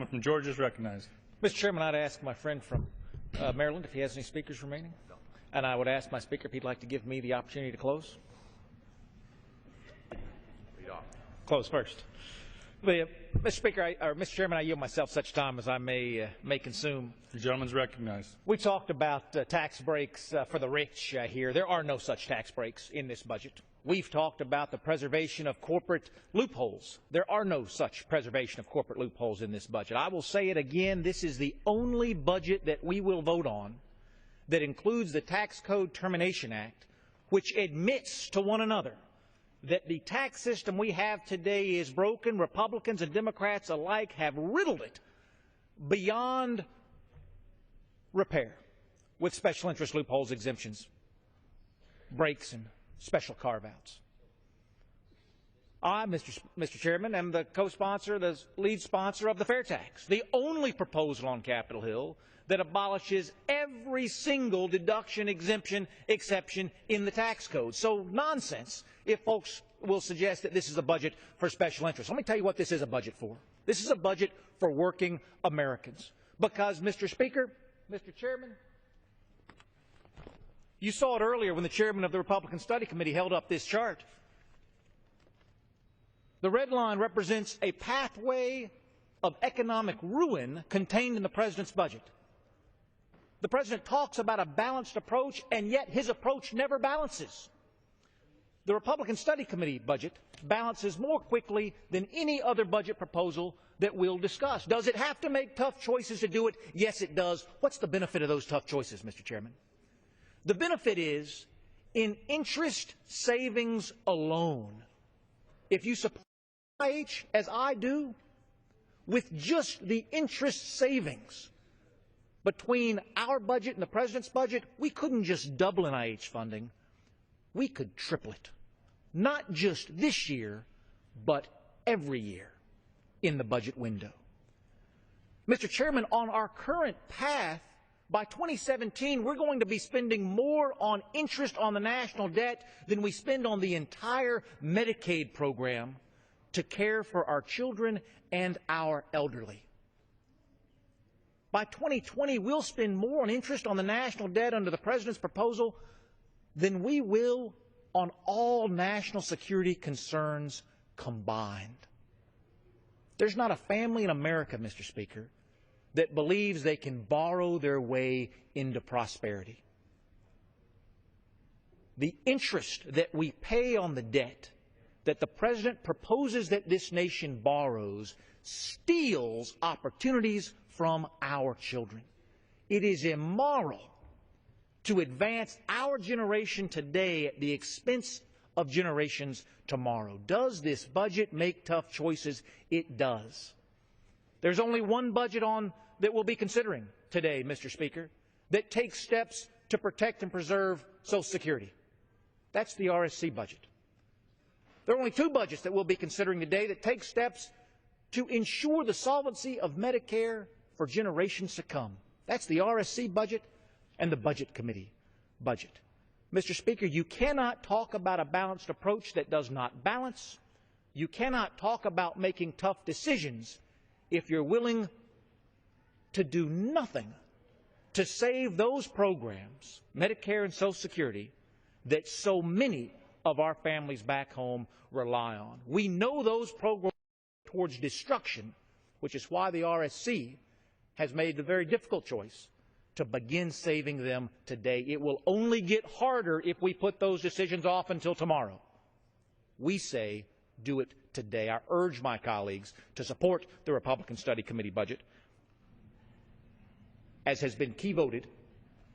gentleman from Georgia is recognized. Mr. Chairman, I'd ask my friend from Maryland if he has any speakers remaining. And I would ask my speaker if he'd like to give me the opportunity to close. Close first. Mr. Speaker, Mr. Chairman, I yield myself such time as I may consume. The gentleman is recognized. We talked about tax breaks for the rich here. There are no such tax breaks in this budget. We've talked about the preservation of corporate loopholes. There are no such preservation of corporate loopholes in this budget. I will say it again, this is the only budget that we will vote on that includes the Tax Code Termination Act, which admits to one another that the tax system we have today is broken. Republicans and Democrats alike have riddled it beyond repair with special interest loopholes, exemptions, breaks, and special carve-outs. I, Mr. Chairman, am the co-sponsor, the lead sponsor of the fair tax, the only proposal on Capitol Hill that abolishes every single deduction, exemption, exception in the tax code. So nonsense if folks will suggest that this is a budget for special interests. Let me tell you what this is a budget for. This is a budget for working Americans. Because, Mr. Speaker, Mr. Chairman, you saw it earlier when the chairman of the Republican Study Committee held up this chart. The red line represents a pathway of economic ruin contained in the president's budget. The president talks about a balanced approach, and yet his approach never balances. The Republican Study Committee budget balances more quickly than any other budget proposal that we'll discuss. Does it have to make tough choices to do it? Yes, it does. What's the benefit of those tough choices, Mr. Chairman? The benefit is in interest savings alone. If you support NIH, as I do, with just the interest savings between our budget and the president's budget, we couldn't just double NIH funding. We could triple it. Not just this year, but every year in the budget window. Mr. Chairman, on our current path, by 2017, we're going to be spending more on interest on the national debt than we spend on the entire Medicaid program to care for our children and our elderly. By 2020, we'll spend more on interest on the national debt under the president's proposal than we will on all national security concerns combined. There's not a family in America, Mr. Speaker, that believes they can borrow their way into prosperity. The interest that we pay on the debt that the president proposes that this nation borrows steals opportunities from our children. It is immoral to advance our generation today at the expense of generations tomorrow. Does this budget make tough choices? It does. There's only one budget that we'll be considering today, Mr. Speaker, that takes steps to protect and preserve Social Security. That's the RSC budget. There are only two budgets that we'll be considering today that take steps to ensure the solvency of Medicare for generations to come. That's the RSC budget and the Budget Committee budget. Mr. Speaker, you cannot talk about a balanced approach that does not balance. You cannot talk about making tough decisions if you're willing to do nothing to save those programs, Medicare and Social Security, that so many of our families back home rely on. We know those programs are towards destruction, which is why the RSC has made the very difficult choice to begin saving them today. It will only get harder if we put those decisions off until tomorrow. We say do it today. I urge my colleagues to support the Republican Study Committee budget, as has been key voted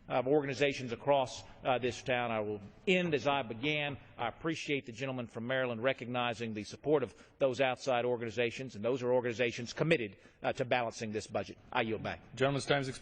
of organizations across this town. I will end as I began. I appreciate the gentleman from Maryland recognizing the support of those outside organizations, and those are organizations committed to balancing this budget. I yield back. Gentleman's time is expired.